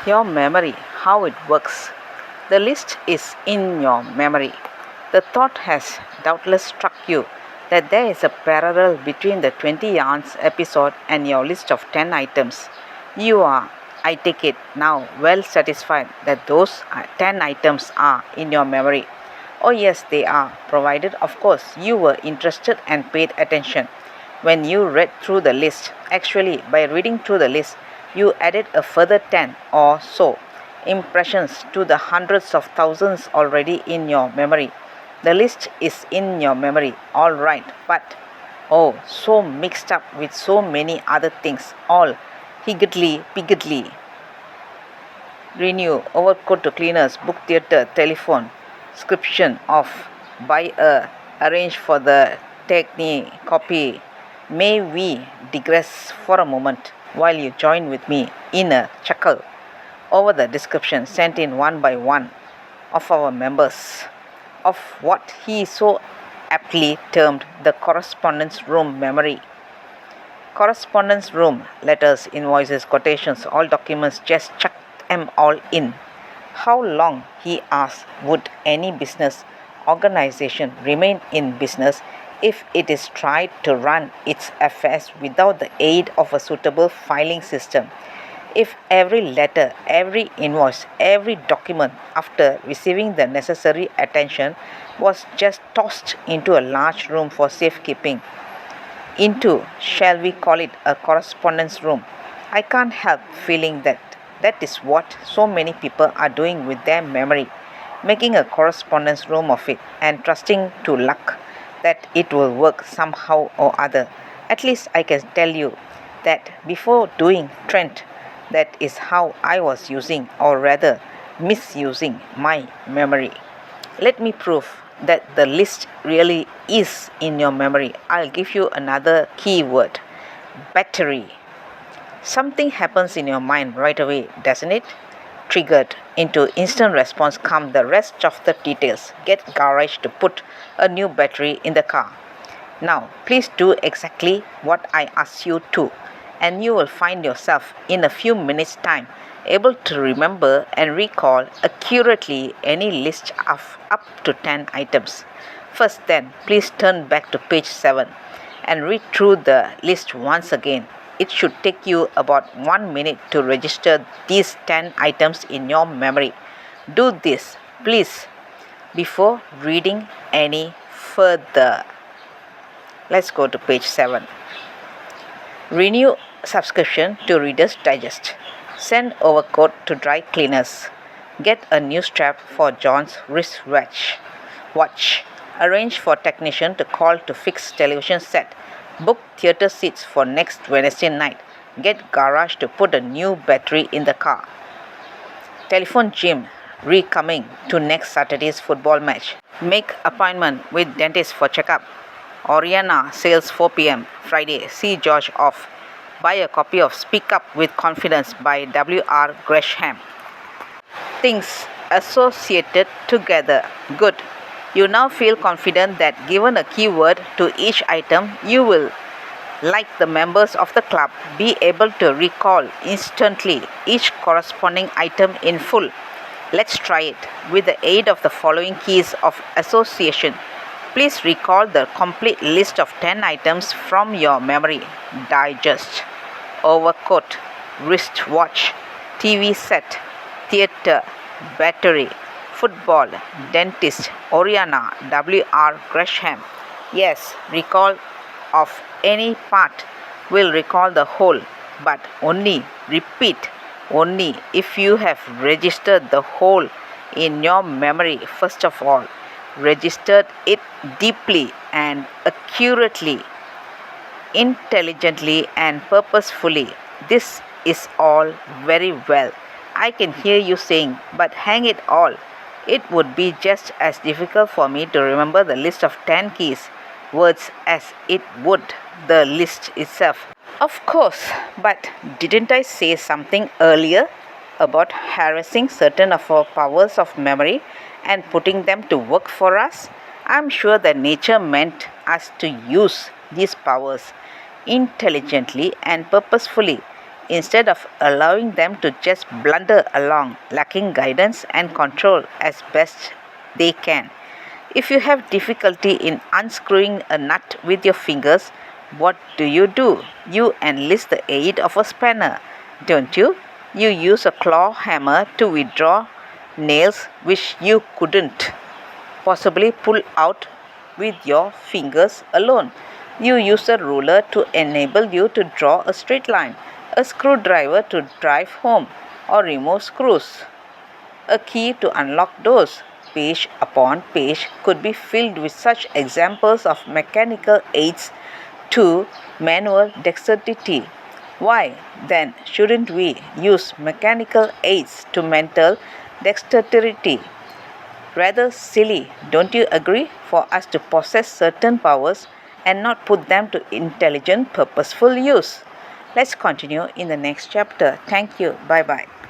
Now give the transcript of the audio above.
Your memory, how it works. The list is in your memory. The thought has doubtless struck you that there is a parallel between the 20 yarns episode and your list of 10 items. You are, I take it, now well satisfied that those 10 items are in your memory. Oh, yes, they are, provided, of course, you were interested and paid attention when you read through the list. Actually, by reading through the list, you added a further 10 or so impressions to the hundreds of thousands already in your memory. The list is in your memory, all right, but oh, so mixed up with so many other things, all higgledy-piggledy. Renew, overcoat to cleaners, book theatre, telephone, description of, buy a, arrange for the techni, copy. May we digress for a moment while you join with me in a chuckle over the description sent in one by one of our members of what he so aptly termed the correspondence room memory. Correspondence room, letters, invoices, quotations, all documents, just chuck them all in. How long, he asked, would any business organization remain in business if it is tried to run its affairs without the aid of a suitable filing system? If every letter, every invoice, every document, after receiving the necessary attention, was just tossed into a large room for safekeeping, into, shall we call it, a correspondence room, I can't help feeling that that is what so many people are doing with their memory, making a correspondence room of it and trusting to luck that it will work somehow or other. At least I can tell you that before doing Trent, that is how I was using, or rather misusing, my memory. Let me prove that the list really is in your memory. I'll give you another keyword: battery. Something happens in your mind right away, doesn't it? Triggered into instant response come the rest of the details. Get garage to put a new battery in the car. Now, please do exactly what I ask you to, and you will find yourself in a few minutes' time able to remember and recall accurately any list of up to 10 items. First, then, please turn back to page 7 and read through the list once again. It should take you about 1 minute to register these 10 items in your memory. Do this, please, before reading any further. Let's go to page 7. Renew subscription to Reader's Digest. Send overcoat to dry cleaners. Get a new strap for John's wristwatch. Arrange for technician to call to fix television set. Book theatre seats for next Wednesday night. Get garage to put a new battery in the car. Telephone Jim coming to next Saturday's football match. Make appointment with dentist for checkup. Oriana sales 4 p.m. Friday. See George off. Buy a copy of Speak Up with Confidence by W.R. Gresham. Things associated together. Good. You now feel confident that given a keyword to each item, you will, like the members of the club, be able to recall instantly each corresponding item in full. Let's try it with the aid of the following keys of association. Please recall the complete list of 10 items from your memory digest. Overcoat, wristwatch, TV set, theatre, battery, football, dentist, Oriana, W.R. Gresham. Yes, recall of any part will recall the whole, but only, repeat, only if you have registered the whole in your memory first of all. Registered it deeply and accurately, intelligently and purposefully. This is all very well. I can hear you saying, but hang it all, it would be just as difficult for me to remember the list of 10 keys, words as it would the list itself. Of course, but didn't I say something earlier about harassing certain of our powers of memory and putting them to work for us? I'm sure that nature meant us to use these powers intelligently and purposefully. instead of allowing them to just blunder along, lacking guidance and control as best they can. If you have difficulty in unscrewing a nut with your fingers, what do? You enlist the aid of a spanner, don't you? You use a claw hammer to withdraw nails which you couldn't possibly pull out with your fingers alone. You use a ruler to enable you to draw a straight line, a screwdriver to drive home or remove screws, a key to unlock doors. Page upon page could be filled with such examples of mechanical aids to manual dexterity. Why, then, shouldn't we use mechanical aids to mental dexterity? Rather silly, don't you agree, for us to possess certain powers and not put them to intelligent, purposeful use? Let's continue in the next chapter. Thank you. Bye bye.